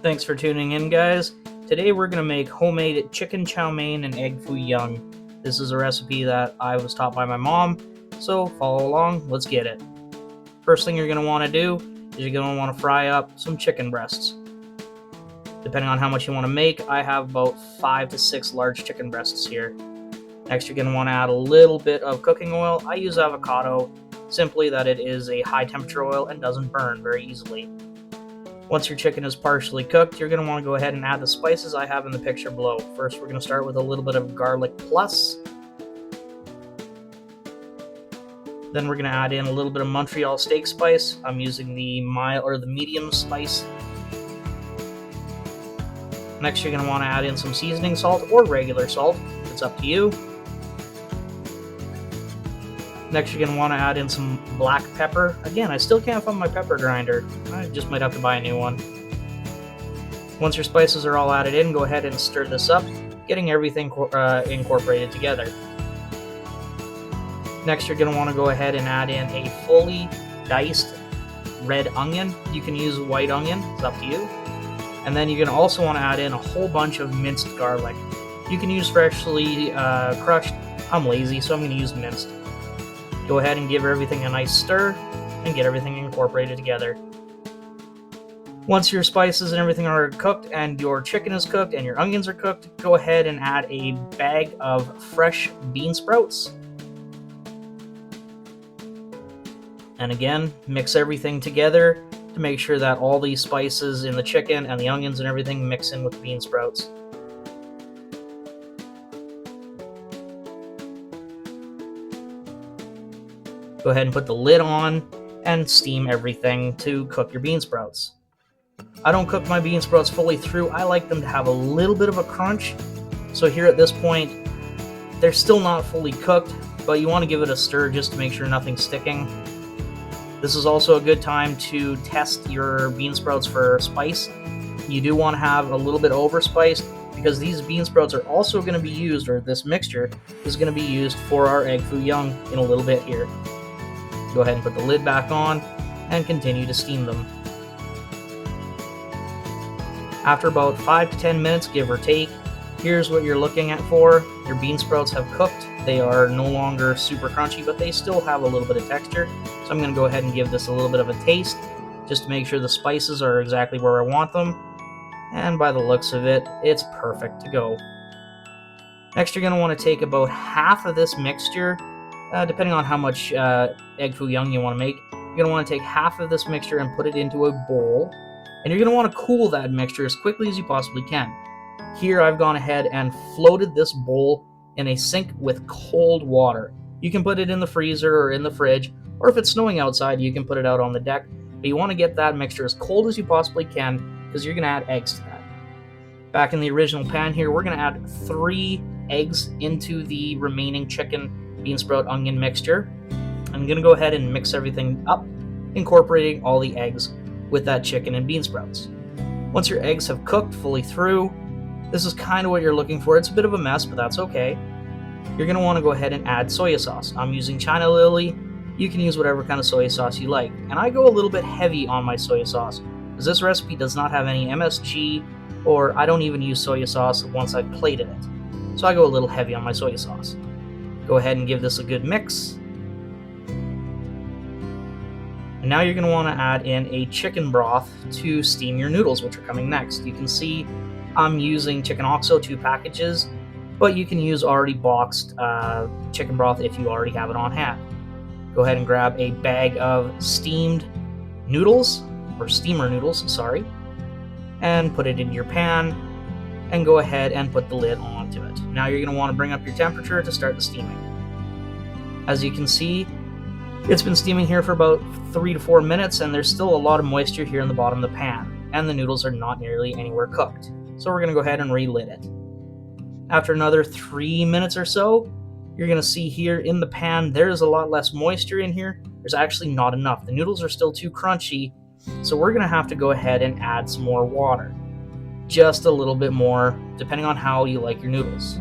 Thanks for tuning in, guys. Today we're going to make homemade chicken chow mein and egg foo young. This is a recipe that I was taught by my mom, so follow along, let's get it. First thing you're going to want to do is you're going to want to fry up some chicken breasts. Depending on how much you want to make, I have about 5 to 6 large chicken breasts here. Next, you're going to want to add a little bit of cooking oil. I use avocado, simply that it is a high temperature oil and doesn't burn very easily. Once your chicken is partially cooked, you're going to want to go ahead and add the spices I have in the picture below. First, we're going to start with a little bit of garlic plus. Then we're going to add in a little bit of Montreal steak spice. I'm using the mild or the medium spice. Next, you're going to want to add in some seasoning salt or regular salt. It's up to you. Next, you're going to want to add in some black pepper. Again, I still can't find my pepper grinder. I just might have to buy a new one. Once your spices are all added in, go ahead and stir this up, getting everything incorporated together. Next, you're going to want to go ahead and add in a fully diced red onion. You can use white onion, it's up to you. And then you're going to also want to add in a whole bunch of minced garlic. You can use freshly crushed. I'm lazy, so I'm going to use minced. Go ahead and give everything a nice stir and get everything incorporated together. Once your spices and everything are cooked and your chicken is cooked and your onions are cooked, go ahead and add a bag of fresh bean sprouts. And again, mix everything together to make sure that all the spices in the chicken and the onions and everything mix in with the bean sprouts. Go ahead and put the lid on and steam everything to cook your bean sprouts. I don't cook my bean sprouts fully through. I like them to have a little bit of a crunch. So here at this point, they're still not fully cooked, but you want to give it a stir just to make sure nothing's sticking. This is also a good time to test your bean sprouts for spice. You do want to have a little bit overspiced because these bean sprouts are also going to be used, or this mixture is going to be used for our egg foo young in a little bit here. Go ahead and put the lid back on and continue to steam them. After about 5 to 10 minutes, give or take, here's what you're looking at for. Your bean sprouts have cooked. They are no longer super crunchy, but they still have a little bit of texture. So I'm going to go ahead and give this a little bit of a taste just to make sure the spices are exactly where I want them. And by the looks of it, it's perfect to go. Next, you're going to want to take about half of this mixture. Depending on how much egg foo young you want to make, you're going to want to take half of this mixture and put it into a bowl. And you're going to want to cool that mixture as quickly as you possibly can. Here I've gone ahead and floated this bowl in a sink with cold water. You can put it in the freezer or in the fridge, or if it's snowing outside, you can put it out on the deck. But you want to get that mixture as cold as you possibly can because you're going to add eggs to that. Back in the original pan here, we're going to add 3 eggs into the remaining chicken bean sprout onion mixture. I'm going to go ahead and mix everything up, incorporating all the eggs with that chicken and bean sprouts. Once your eggs have cooked fully through, this is kind of what you're looking for. It's a bit of a mess, but that's okay. You're going to want to go ahead and add soy sauce. I'm using China Lily. You can use whatever kind of soy sauce you like. And I go a little bit heavy on my soy sauce because this recipe does not have any MSG, or I don't even use soy sauce once I've plated it. So I go a little heavy on my soy sauce. Go ahead and give this a good mix. And now you're going to want to add in a chicken broth to steam your noodles, which are coming next. You can see I'm using chicken oxo 2 packages, but you can use already boxed chicken broth if you already have it on hand. Go ahead and grab a bag of steamed noodles, or steamer noodles, sorry, and put it in your pan, and go ahead and put the lid onto it. Now you're going to want to bring up your temperature to start the steaming. As you can see, it's been steaming here for about 3 to 4 minutes, and there's still a lot of moisture here in the bottom of the pan, and the noodles are not nearly anywhere cooked. So we're going to go ahead and re-lid it. After another 3 minutes or so, you're going to see here in the pan, there's a lot less moisture in here. There's actually not enough. The noodles are still too crunchy, so we're going to have to go ahead and add some more water. Just a little bit more, depending on how you like your noodles.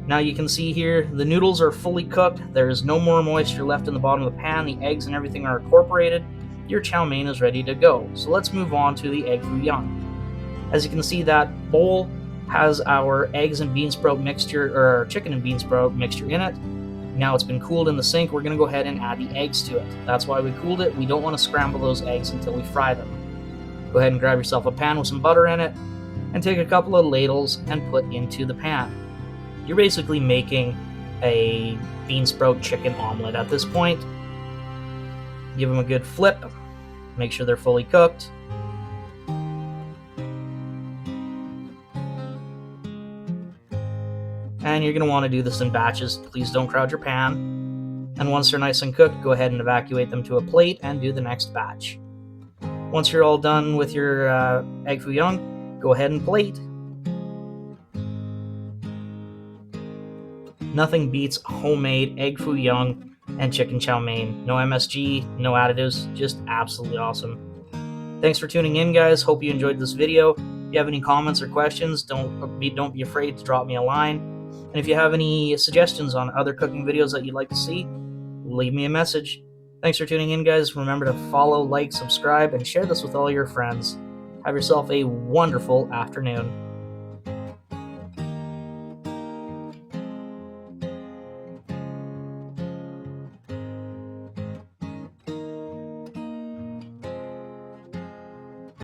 Now you can see here, the noodles are fully cooked. There is no more moisture left in the bottom of the pan. The eggs and everything are incorporated. your chow mein is ready to go. So let's move on to the egg foo young. As you can see, that bowl has our eggs and bean sprout mixture, or chicken and bean sprout mixture in it. Now it's been cooled in the sink, we're going to go ahead and add the eggs to it. That's why we cooled it. We don't want to scramble those eggs until we fry them. Go ahead and grab yourself a pan with some butter in it, and take a couple of ladles and put into the pan. You're basically making a bean sprout chicken omelet at this point. Give them a good flip, make sure they're fully cooked. And you're going to want to do this in batches. Please don't crowd your pan. And once they're nice and cooked, go ahead and evacuate them to a plate and do the next batch. Once you're all done with your egg foo young, go ahead and plate. Nothing beats homemade egg foo young and chicken chow mein. No MSG, no additives, just absolutely awesome. Thanks for tuning in, guys. Hope you enjoyed this video. If you have any comments or questions, don't be afraid to drop me a line. And if you have any suggestions on other cooking videos that you'd like to see, leave me a message. Thanks for tuning in, guys. Remember to follow, like, subscribe, and share this with all your friends. Have yourself a wonderful afternoon.